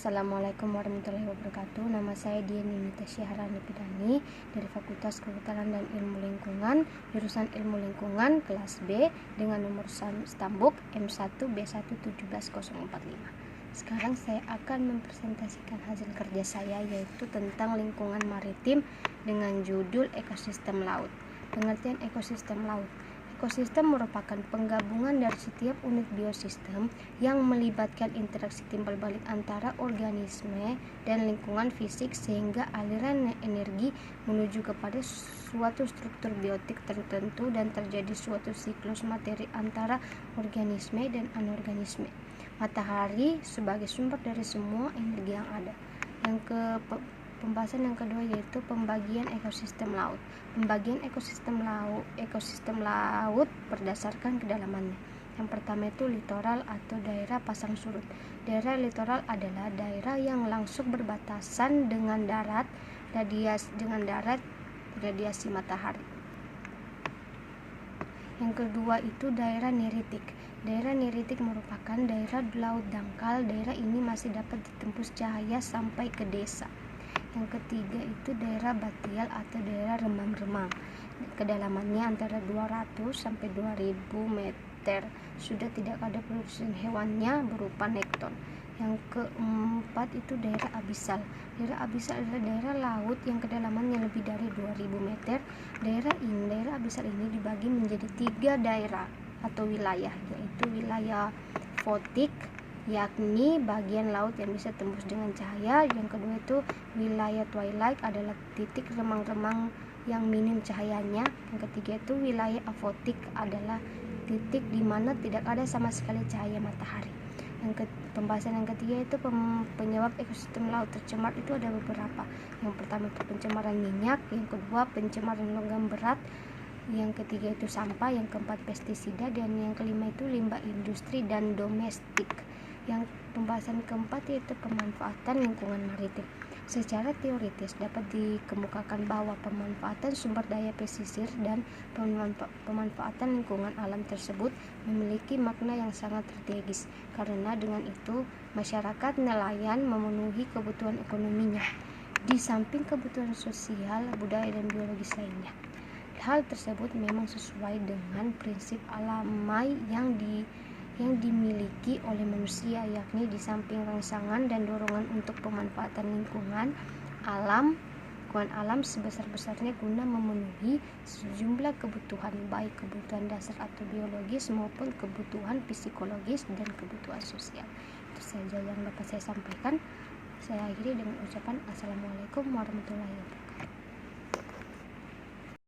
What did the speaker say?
Assalamualaikum warahmatullahi wabarakatuh. Nama saya Dian Yunita Syahrani Pidani dari Fakultas Kehutanan dan Ilmu Lingkungan, jurusan Ilmu Lingkungan kelas B dengan nomor stambuk M1B1170045. Sekarang saya akan mempresentasikan hasil kerja saya, yaitu tentang lingkungan maritim dengan judul ekosistem laut. Pengertian ekosistem laut. Ekosistem merupakan penggabungan dari setiap unit biosistem yang melibatkan interaksi timbal balik antara organisme dan lingkungan fisik sehingga aliran energi menuju kepada suatu struktur biotik tertentu dan terjadi suatu siklus materi antara organisme dan anorganisme. Matahari sebagai sumber dari semua energi yang ada. Pembahasan yang kedua yaitu pembagian ekosistem laut. Pembagian ekosistem laut berdasarkan kedalamannya. Yang pertama itu litoral atau daerah pasang surut. Daerah litoral adalah daerah yang langsung berbatasan dengan darat, radiasi matahari. Yang kedua itu daerah neritik. Daerah neritik merupakan daerah laut dangkal. Daerah ini masih dapat ditembus cahaya sampai ke desa. Yang ketiga itu daerah batial atau daerah remang-remang. Kedalamannya antara 200 sampai 2000 meter. Sudah tidak ada produksi hewannya berupa nekton. Yang keempat itu daerah abisal. Daerah abisal adalah daerah laut yang kedalamannya lebih dari 2000 meter. Daerah abisal ini dibagi menjadi 3 daerah atau wilayah, yaitu wilayah fotik, yakni bagian laut yang bisa tembus dengan cahaya. Yang kedua itu wilayah twilight, adalah titik remang-remang yang minim cahayanya. Yang ketiga itu wilayah afotik, adalah titik di mana tidak ada sama sekali cahaya matahari. Pembahasan yang ketiga itu penyebab ekosistem laut tercemar itu ada beberapa. Yang pertama itu pencemaran minyak, yang kedua pencemaran logam berat, yang ketiga itu sampah, yang keempat pestisida, dan yang kelima itu limbah industri dan domestik. Yang pembahasan keempat yaitu pemanfaatan lingkungan maritim. Secara teoritis dapat dikemukakan bahwa pemanfaatan sumber daya pesisir dan pemanfaatan lingkungan alam tersebut memiliki makna yang sangat strategis, karena dengan itu masyarakat nelayan memenuhi kebutuhan ekonominya di samping kebutuhan sosial, budaya, dan biologis lainnya. Hal tersebut memang sesuai dengan prinsip alamai yang dimiliki oleh manusia, yakni di samping rangsangan dan dorongan untuk pemanfaatan lingkungan alam sebesar-besarnya guna memenuhi sejumlah kebutuhan, baik kebutuhan dasar atau biologis maupun kebutuhan psikologis dan kebutuhan sosial. Itu saja yang dapat saya sampaikan. Saya akhiri dengan ucapan Assalamualaikum warahmatullahi wabarakatuh.